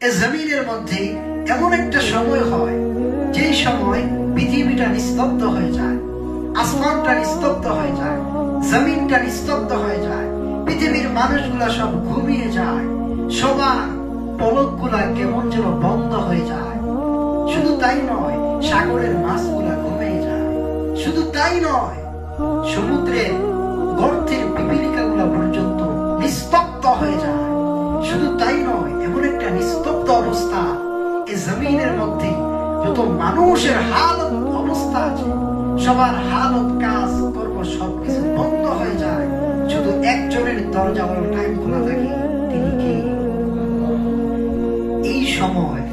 এই জমিনের মধ্যে এমন একটা সময় হয় যেই সময় পৃথিবীটা নিস্তব্ধ হয়ে যায়, আসমানটা নিস্তব্ধ হয়ে যায়, জমিনটা নিস্তব্ধ হয়ে যায়, পৃথিবীর মানুষগুলা সব ঘুমিয়ে যায়, সবার পলকগুলা কেমন যেন বন্ধ হয়ে যায়। শুধু তাই নয়, সাগরের মাছগুলা ঘুমিয়ে যায়। শুধু তাই নয়, সমুদ্রের গর্তের পিপিলিকাগুলা পর্যন্ত নিস্তব্ধ হয়ে যায়। শুধু তাই নয়, এমন একটা নিস্তব্ধ অবস্থা এই জমিনের মধ্যে যত মানুষের হালত অবস্থা আছে, সবার হালত কাজ কর্ম সবকিছু বন্ধ হয়ে যায়। শুধু একজনের দরজা অল টাইম খোলা থাকে, তিনি কি? এই সময়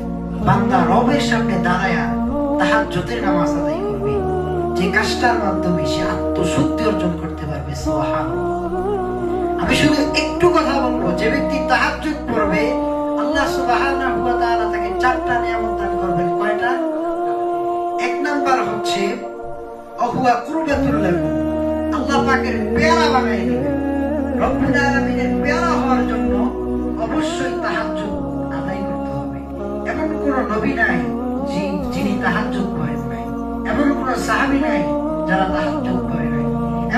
বান্দা রবের সামনে দাঁড়ায়া তাহাজ্জুদের নামাজ আদায় করবে, যে কাজটার মাধ্যমে সে আত্মশুদ্ধি অর্জন করতে পারবে। সুবহানাল্লাহ। আমি শুধু একটু কথা বলবো, যে ব্যক্তি তাহাজ্জুদ পড়বে আল্লাহ সুবহানাহু ওয়া তাআলা তাকে চারটা নিয়ামত দান করবেন। কয়টা? এক নাম্বার হচ্ছে ওহুয়া কুরবাতুল লাহু, আল্লাহ পাকের পেয়ারা বানায় দিবেন। রব্বুল আলামিনের পেয়ারা হওয়ার জন্য অবশ্যই তাহাজ্জুদ আদায় করতে হবে। এমন কোন নবী নাই যিনি তাহাজ্জুদ করেন নাই, এমন কোন সাহাবী নাই যারা তাহাজ্জুদ করে নাই,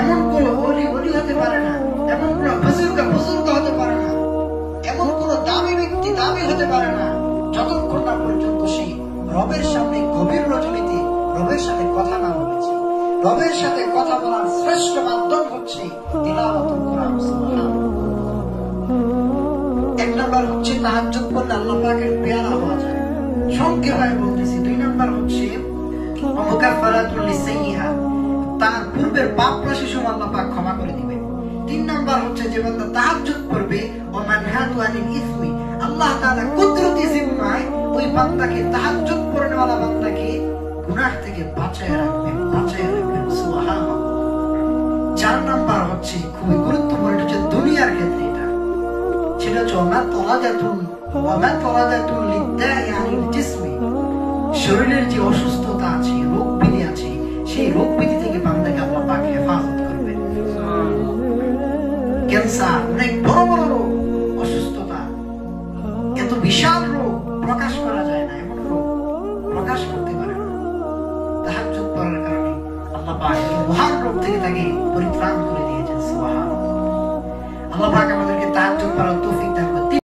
এমন কোন ওলি হতে পারে না, এমন কোন বুজুর্গ হতে পারে না, এমন কোন দামি ব্যক্তি দামি হতে পারে না, যতক্ষণ না পর্যন্ত সে রবের সামনে গভীর রজনীতে রবের সাথে কথা না বলেছে। রবের সাথে কথা বলার শ্রেষ্ঠ মাধ্যম হচ্ছে তিলাওয়াতুল কোরআন। এক নাম্বার হচ্ছে তাহাজ্জুদ পড়লে আল্লাহ পাকের পেয়ারা হওয়া যায়। সংক্ষেপে বলতেছি। দুই নাম্বার হচ্ছে মুকাফফারাতুল লিসাইয়্যিহা, তার পূর্বের পাপ রাশি সব আল্লাহ পাক ক্ষমা করে দিবেন। তিন নাম্বার হচ্ছে যে বান্দা তাহাজ্জুদ করবে ও মানহাতু আনিল ইসমি, আল্লাহ তাআলা কুদরতি জিম্মায় ওই বান্দাকে, তাহাজ্জুদ পড়নেওয়ালা বান্দাকে গুনাহ থেকে বাঁচায় রাখবেন। সুবহানাল্লাহ। চার নাম্বার হচ্ছে খুবই গুরুত্বপূর্ণ, এটা হচ্ছে দুনিয়ার ক্ষেত্রে, সেটা হচ্ছে ওমা তরাদাতুন লিদ্দাই আনিল জিসমি, শরীরের যে অসুস্থতা আছে, রোগ ব্যাধি আছে, সেই রোগ ব্যাধি থেকে বান্দাকে আল্লাহ পাক হেফাজত করবেন। ক্যান্সার, অনেক বড় বড় রোগ, অসুস্থতা, এত বিশাল রোগ প্রকাশ করা যায় না, এমন রোগ প্রকাশ করতে পারে না। তাহাজ্জুদ পড়ার কারণে আল্লাহ পাক এই মহান রোগ থেকে তাকে পরিত্রাণ করে দিয়েছেন। সুবহানাল্লাহ। আল্লাহ পাক আমাদেরকে তাহাজ্জুদ পড়ার তৌফিক দান করুন।